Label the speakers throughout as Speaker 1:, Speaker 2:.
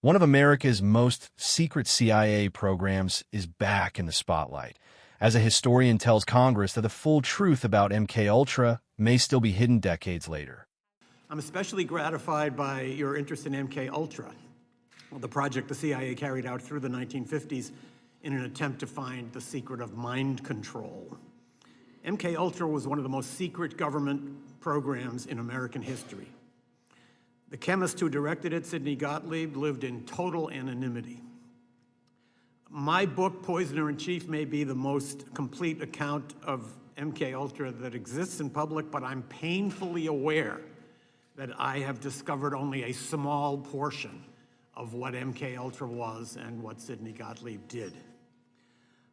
Speaker 1: One of America's most secret CIA programs is back in the spotlight, as a historian tells Congress that the full truth about MKUltra may still be hidden decades later.
Speaker 2: I'm especially gratified by your interest in MKUltra, the project the CIA carried out through the 1950s in an attempt to find the secret of mind control. MKUltra was one of the most secret government programs in American history. The chemist who directed it, Sidney Gottlieb, lived in total anonymity. My book, Poisoner in Chief, may be the most complete account of MKUltra that exists in public, but I'm painfully aware that I have discovered only a small portion of what MKUltra was and what Sidney Gottlieb did.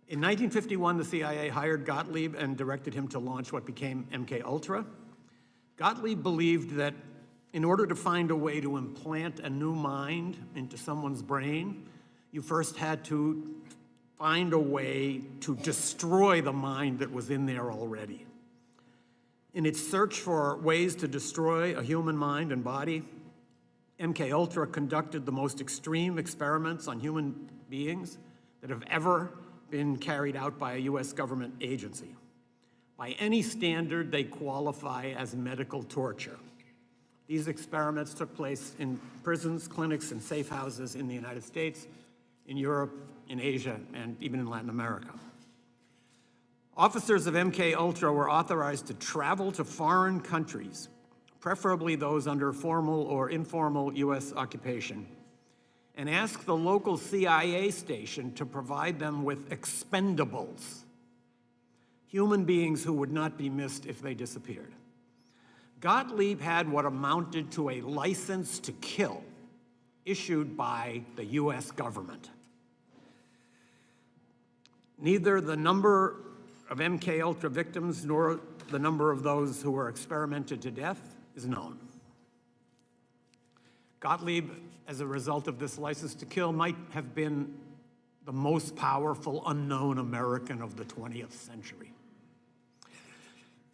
Speaker 2: In 1951, the CIA hired Gottlieb and directed him to launch what became MKUltra. Gottlieb believed that in order to find a way to implant a new mind into someone's brain, you first had to find a way to destroy the mind that was in there already. In its search for ways to destroy a human mind and body, MKUltra conducted the most extreme experiments on human beings that have ever been carried out by a US government agency. By any standard, they qualify as medical torture. These experiments took place in prisons, clinics, and safe houses in the United States, in Europe, in Asia, and even in Latin America. Officers of MKUltra were authorized to travel to foreign countries, preferably those under formal or informal US occupation, and ask the local CIA station to provide them with expendables, human beings who would not be missed if they disappeared. Gottlieb had what amounted to a license to kill issued by the US government. Neither the number of MKUltra victims nor the number of those who were experimented to death is known. Gottlieb, as a result of this license to kill, might have been the most powerful unknown American of the 20th century.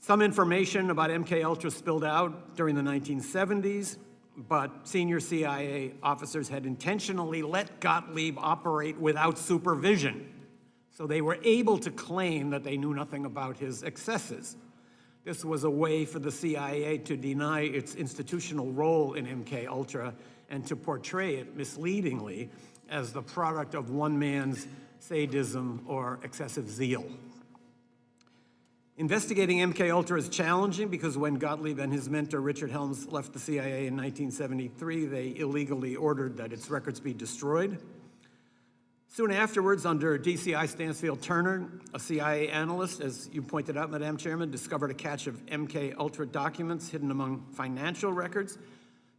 Speaker 2: Some information about MKUltra spilled out during the 1970s, but senior CIA officers had intentionally let Gottlieb operate without supervision, so they were able to claim that they knew nothing about his excesses. This was a way for the CIA to deny its institutional role in MKUltra and to portray it misleadingly as the product of one man's sadism or excessive zeal. Investigating MKUltra is challenging because when Gottlieb and his mentor Richard Helms left the CIA in 1973, they illegally ordered that its records be destroyed. Soon afterwards, under DCI Stansfield Turner, a CIA analyst, as you pointed out, Madam Chairman, discovered a cache of MKUltra documents hidden among financial records.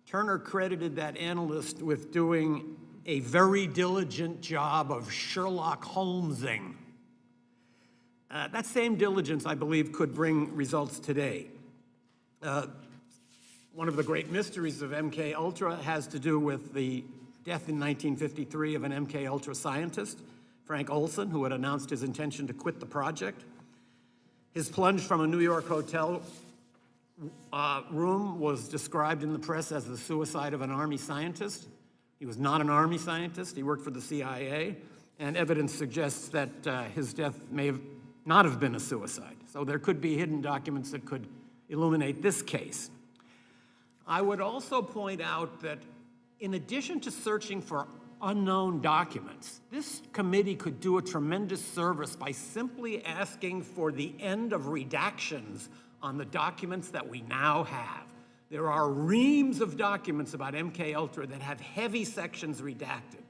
Speaker 2: Turner credited that analyst with doing a very diligent job of Sherlock Holmesing. That same diligence, I believe, could bring results today. One of the great mysteries of MKUltra has to do with the death in 1953 of an MKUltra scientist, Frank Olson, who had announced his intention to quit the project. His plunge from a New York hotel room was described in the press as the suicide of an Army scientist. He was not an Army scientist. He worked for the CIA, and evidence suggests that his death may not have been a suicide. So there could be hidden documents that could illuminate this case. I would also point out that in addition to searching for unknown documents, this committee could do a tremendous service by simply asking for the end of redactions on the documents that we now have. There are reams of documents about MKUltra that have heavy sections redacted.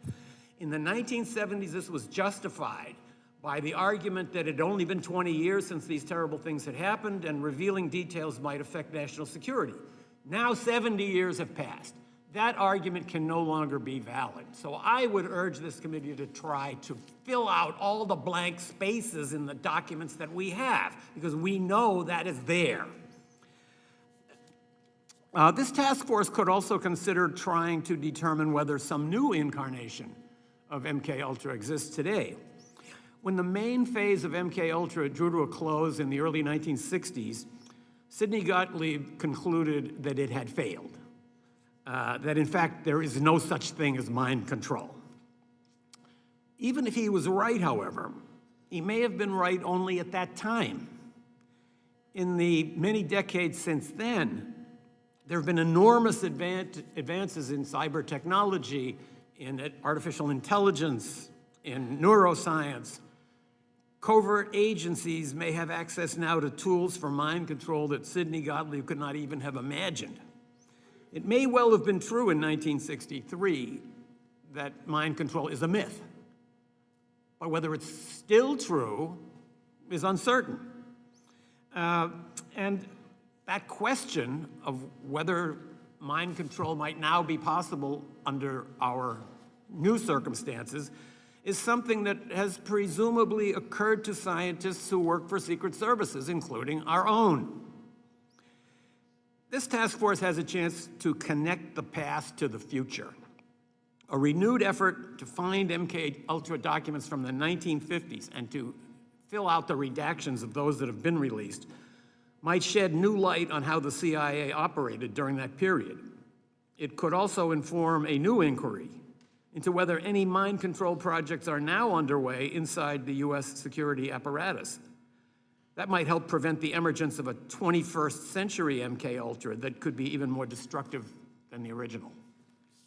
Speaker 2: In the 1970s, this was justified by the argument that it had only been 20 years since these terrible things had happened and revealing details might affect national security. Now 70 years have passed. That argument can no longer be valid. So I would urge this committee to try to fill out all the blank spaces in the documents that we have, because we know that is there. This task force could also consider trying to determine whether some new incarnation of MKUltra exists today. When the main phase of MKUltra drew to a close in the early 1960s, Sidney Gottlieb concluded that it had failed. that in fact there is no such thing as mind control. Even if he was right, however, he may have been right only at that time. In the many decades since then, there have been enormous advances in cyber technology, in artificial intelligence, in neuroscience. Covert agencies may have access now to tools for mind control that Sidney Gottlieb could not even have imagined. It may well have been true in 1963 that mind control is a myth, but whether it's still true is uncertain. And that question of whether mind control might now be possible under our new circumstances is something that has presumably occurred to scientists who work for secret services, including our own. This task force has a chance to connect the past to the future. A renewed effort to find MKUltra documents from the 1950s and to fill out the redactions of those that have been released might shed new light on how the CIA operated during that period. It could also inform a new inquiry into whether any mind control projects are now underway inside the US security apparatus. That might help prevent the emergence of a 21st century MKUltra that could be even more destructive than the original.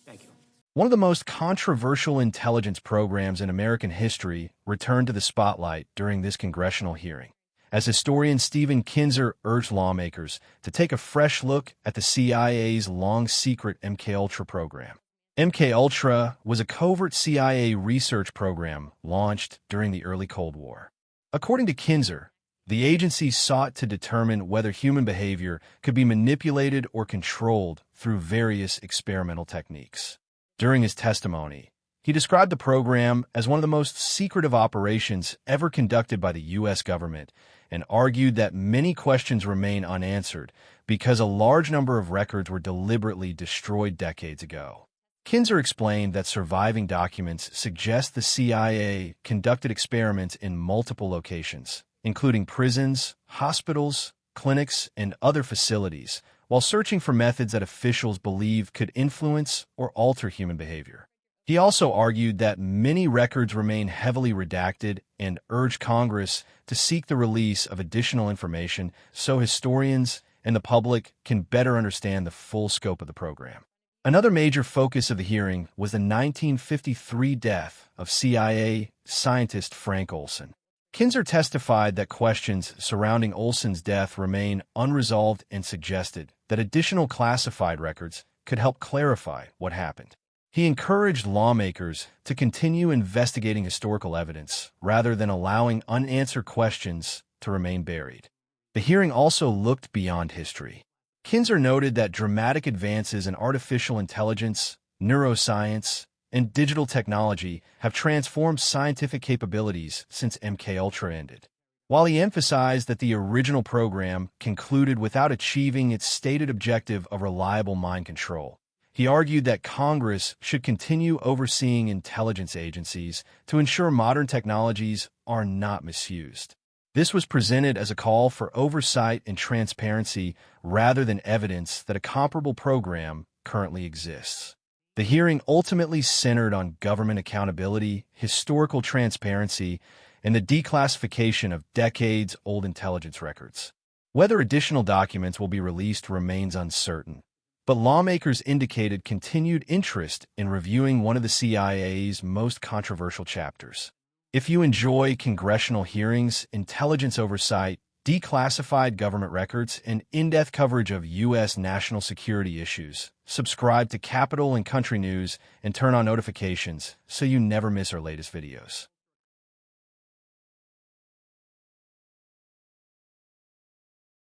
Speaker 2: Thank you.
Speaker 1: One of the most controversial intelligence programs in American history returned to the spotlight during this congressional hearing, as historian Stephen Kinzer urged lawmakers to take a fresh look at the CIA's long-secret MKUltra program. MKUltra was a covert CIA research program launched during the early Cold War. According to Kinzer, the agency sought to determine whether human behavior could be manipulated or controlled through various experimental techniques. During his testimony, he described the program as one of the most secretive operations ever conducted by the U.S. government and argued that many questions remain unanswered because a large number of records were deliberately destroyed decades ago. Kinzer explained that surviving documents suggest the CIA conducted experiments in multiple locations, including prisons, hospitals, clinics, and other facilities, while searching for methods that officials believe could influence or alter human behavior. He also argued that many records remain heavily redacted and urged Congress to seek the release of additional information so historians and the public can better understand the full scope of the program. Another major focus of the hearing was the 1953 death of CIA scientist Frank Olson. Kinzer testified that questions surrounding Olson's death remain unresolved and suggested that additional classified records could help clarify what happened. He encouraged lawmakers to continue investigating historical evidence rather than allowing unanswered questions to remain buried. The hearing also looked beyond history. Kinzer noted that dramatic advances in artificial intelligence, neuroscience, and digital technology have transformed scientific capabilities since MKUltra ended. While he emphasized that the original program concluded without achieving its stated objective of reliable mind control, he argued that Congress should continue overseeing intelligence agencies to ensure modern technologies are not misused. This was presented as a call for oversight and transparency rather than evidence that a comparable program currently exists. The hearing ultimately centered on government accountability, historical transparency, and the declassification of decades-old intelligence records. Whether additional documents will be released remains uncertain, but lawmakers indicated continued interest in reviewing one of the CIA's most controversial chapters. If you enjoy congressional hearings, intelligence oversight, declassified government records, and in-depth coverage of U.S. national security issues, subscribe to Capital and Country News and turn on notifications so you never miss our latest videos.